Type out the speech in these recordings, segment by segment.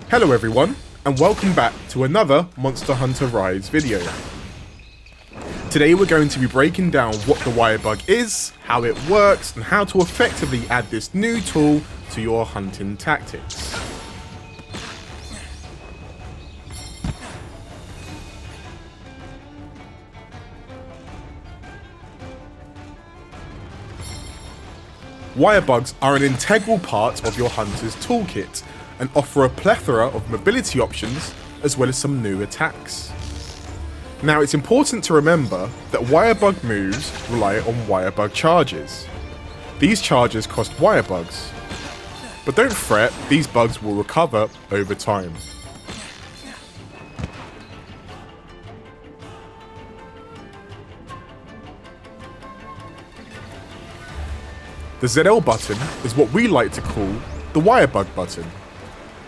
Hello everyone, and welcome back to another Monster Hunter Rise video. Today we're going to be breaking down what the Wirebug is, how it works, and how to effectively add this new tool to your hunting tactics. Wirebugs are an integral part of your hunter's toolkit and offer a plethora of mobility options as well as some new attacks. Now it's important to remember that Wirebug moves rely on Wirebug charges. These charges cost Wirebugs, but don't fret, these bugs will recover over time. The ZL button is what we like to call the Wirebug button.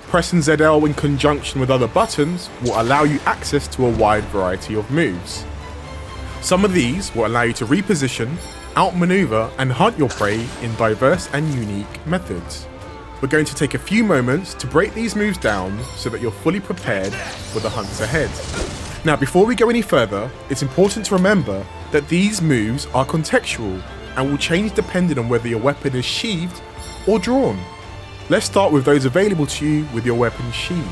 Pressing ZL in conjunction with other buttons will allow you access to a wide variety of moves. Some of these will allow you to reposition, outmaneuver and hunt your prey in diverse and unique methods. We're going to take a few moments to break these moves down so that you're fully prepared for the hunts ahead. Now before we go any further, it's important to remember that these moves are contextual and will change depending on whether your weapon is sheathed or drawn. Let's start with those available to you with your weapon sheathed.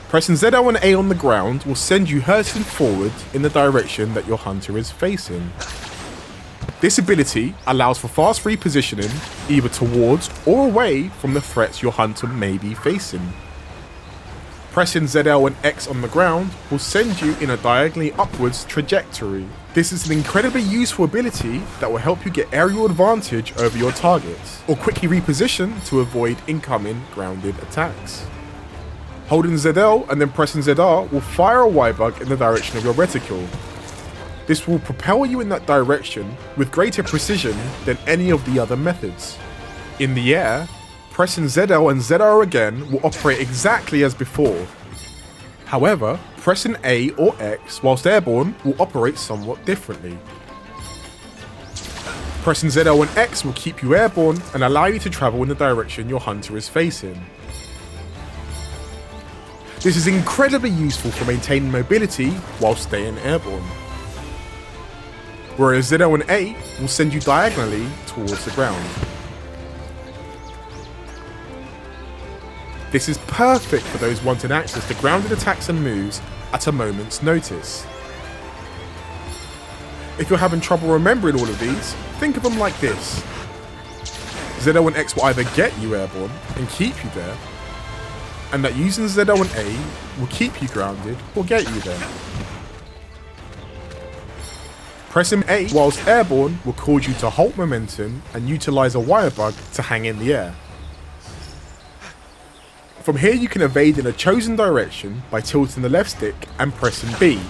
Pressing ZL and A on the ground will send you hurtling forward in the direction that your hunter is facing. This ability allows for fast repositioning either towards or away from the threats your hunter may be facing. Pressing ZL and X on the ground will send you in a diagonally upwards trajectory. This is an incredibly useful ability that will help you get aerial advantage over your targets, or quickly reposition to avoid incoming grounded attacks. Holding ZL and then pressing ZR will fire a Wirebug in the direction of your reticule. This will propel you in that direction with greater precision than any of the other methods. In the air, pressing ZL and ZR again will operate exactly as before. However, pressing A or X whilst airborne will operate somewhat differently. Pressing ZL and X will keep you airborne and allow you to travel in the direction your hunter is facing. This is incredibly useful for maintaining mobility while staying airborne. Whereas ZL and A will send you diagonally towards the ground. This is perfect for those wanting access to grounded attacks and moves at a moment's notice. If you're having trouble remembering all of these, think of them like this. ZL and X will either get you airborne and keep you there, and that using ZL and A will keep you grounded or get you there. Pressing A whilst airborne will cause you to halt momentum and utilise a Wirebug to hang in the air. From here you can evade in a chosen direction by tilting the left stick and pressing B.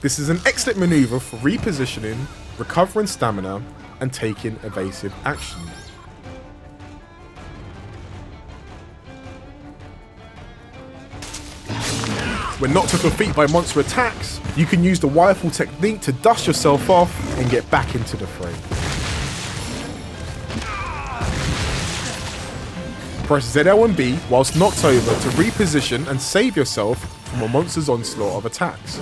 This is an excellent manoeuvre for repositioning, recovering stamina and taking evasive action. When knocked off your feet by monster attacks, you can use the wireful technique to dust yourself off and get back into the fray. Press ZL and B whilst knocked over to reposition and save yourself from a monster's onslaught of attacks.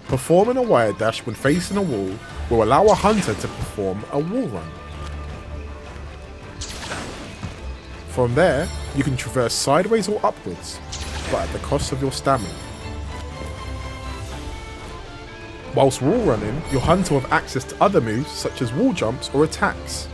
Performing a wire dash when facing a wall will allow a hunter to perform a wall run. From there, you can traverse sideways or upwards, but at the cost of your stamina. Whilst wall running, your hunter will have access to other moves such as wall jumps or attacks.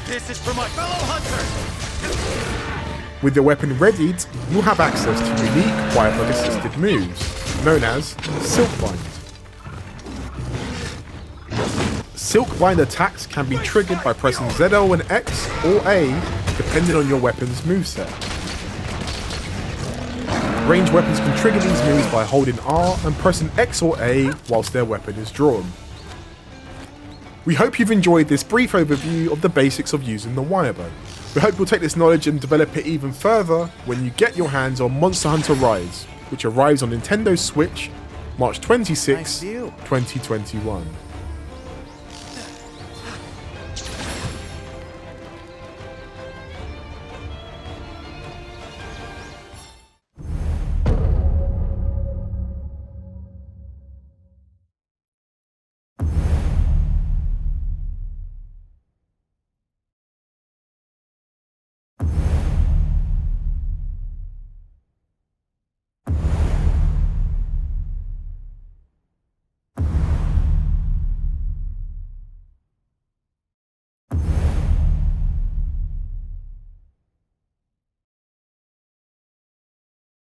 This is for my fellow hunters! With your weapon readied, you'll have access to unique Wirebug assisted moves, known as Silkbind. Silkbind attacks can be triggered by pressing ZL and X or A depending on your weapon's moveset. Ranged weapons can trigger these moves by holding R and pressing X or A whilst their weapon is drawn. We hope you've enjoyed this brief overview of the basics of using the Wirebug. We hope you'll take this knowledge and develop it even further when you get your hands on Monster Hunter Rise, which arrives on Nintendo Switch March 26, 2021.